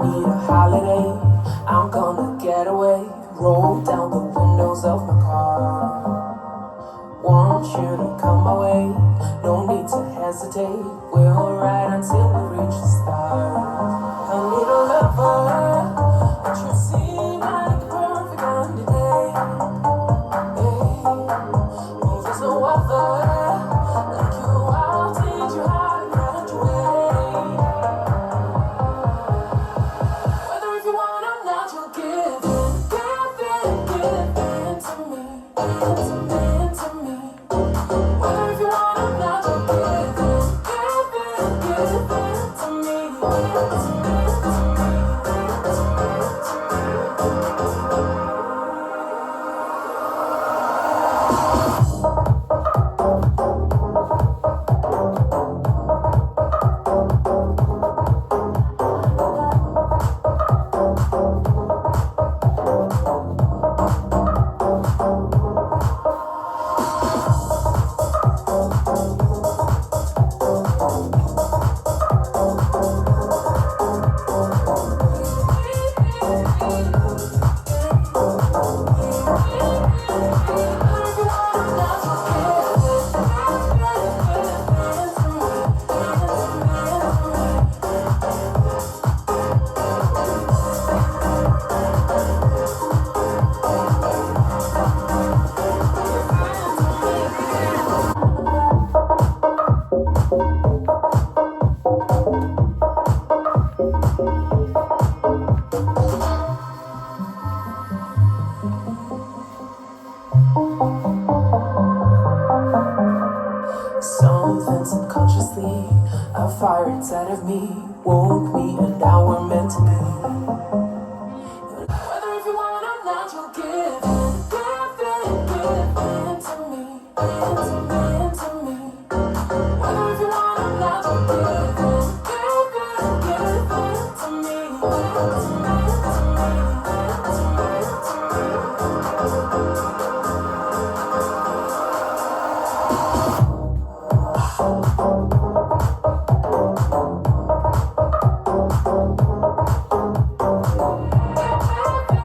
need a holiday. I'm gonna get away. Roll down the windows of my car. Want you to come my way. No need to hesitate. We'll ride until we reach the stars. I need a lover, but you seem like the perfect candidate. Oh, there's no other like you. I'll teach you how to graduate. Whether if you want or not, you'll give it to me, to me, to me. Whether if you want or not, you'll give it to me, to me. Something subconsciously, a fire inside of me woke me, and now we're meant to be. Whether if you want or not, you'll give.